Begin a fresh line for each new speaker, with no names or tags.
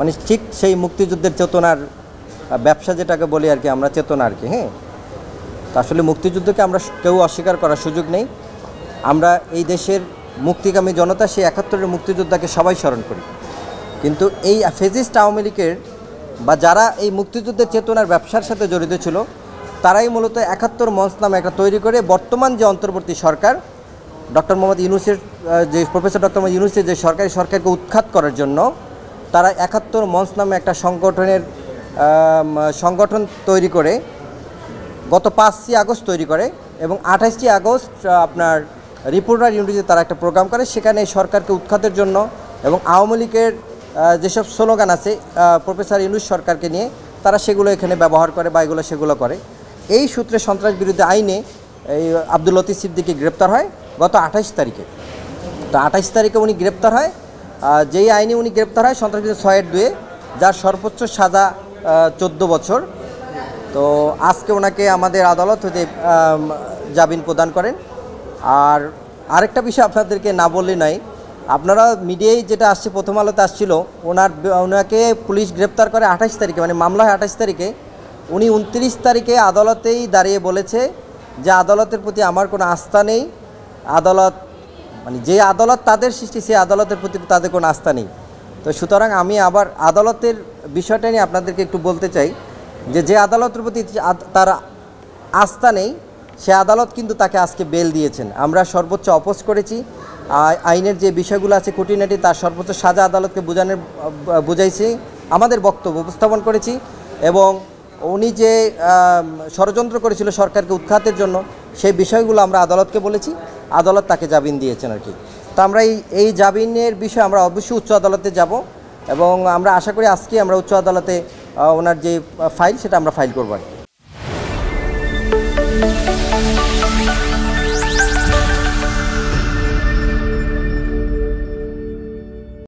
মানে ঠিক সেই মুক্তিযুদ্ধের চেতনার ব্যবসা যেটাকে বলি আর কি আমরা, চেতনা আর কি। হ্যাঁ, তো আসলে মুক্তিযুদ্ধকে আমরা কেউ অস্বীকার করার সুযোগ নেই। আমরা এই দেশের মুক্তিকামী জনতা সেই ৭১-এর মুক্তিযোদ্ধাকে সবাই স্মরণ করি। কিন্তু এই ফেজিস্ট আওয়ামী লীগের বা যারা এই মুক্তিযুদ্ধের চেতনার ব্যবসার সাথে জড়িত ছিল, তারাই মূলত ৭১ মঞ্চ নামে একটা তৈরি করে বর্তমান যে অন্তর্বর্তী সরকার ডক্টর মোহাম্মদ ইউনূসের যে প্রফেসর ডক্টর মোহাম্মদ ইউনূসের যে সরকারকে উৎখাত করার জন্য তারা ৭১ মঞ্চ নামে একটা সংগঠন তৈরি করে গত ৫ই আগস্ট তৈরি করে এবং ২৮ আগস্ট আপনার রিপোর্টার ইউনিটিতে তারা একটা প্রোগ্রাম করে। সেখানে সরকারকে উৎখাতের জন্য এবং আওয়ামী লীগের যেসব স্লোগান আছে প্রফেসর ইউনূস সরকারকে নিয়ে, তারা সেগুলো এখানে ব্যবহার করে বা সেগুলো করে। এই সূত্রে সন্ত্রাস বিরোধী আইনে এই আব্দুল লতিফ সিদ্দিকী গ্রেপ্তার হয় গত ২৮ তারিখে। তো ২৮ তারিখে উনি গ্রেপ্তার হয়। যেই আইনে উনি গ্রেপ্তার হয় সন্ত্রাস বিরোধী ৬-2, যার সর্বোচ্চ সাজা 14 বছর। তো আজকে ওনাকে আমাদের আদালত হতে জামিন প্রদান করেন। আর আরেকটা বিষয় আপনাদেরকে না বললে নয়, আপনারা মিডিয়ায় যেটা আসছে, প্রথম আলোতে আসছিল, ওনাকে পুলিশ গ্রেপ্তার করে ২৮ তারিখে, মানে মামলা হয় ২৮ তারিখে। উনি ২৯ তারিখে আদালতেই দাঁড়িয়ে বলেছে যে আদালতের প্রতি আমার কোনো আস্থা নেই। আদালত মানে যে আদালত তাদের সৃষ্টি, সেই আদালতের প্রতি তাদের কোনো আস্থা নেই। তো সুতরাং আমি আবার আদালতের বিষয়টা নিয়ে আপনাদেরকে একটু বলতে চাই যে আদালতের প্রতি তার আস্থা নেই, সে আদালত কিন্তু তাকে আজকে বেল দিয়েছেন। আমরা সর্বোচ্চ অপোজ করেছি। আইনের যে বিষয়গুলো আছে খুঁটিনাটি, তার সর্বোচ্চ সাজা আদালতকে বুঝাইছি, আমাদের বক্তব্য উপস্থাপন করেছি। এবং উনি যে ষড়যন্ত্র করেছিল সরকারকে উৎখাতের জন্য, সেই বিষয়গুলো আমরা আদালতকে বলেছি, আদালত তাকে জামিন দিয়েছেন আর কি। তো আমরা এই জামিনের বিষয়ে আমরা অবশ্যই উচ্চ আদালতে যাব এবং আমরা আশা করি আজকে আমরা উচ্চ আদালতে ওনার যে ফাইল সেটা আমরা ফাইল করব আর কি।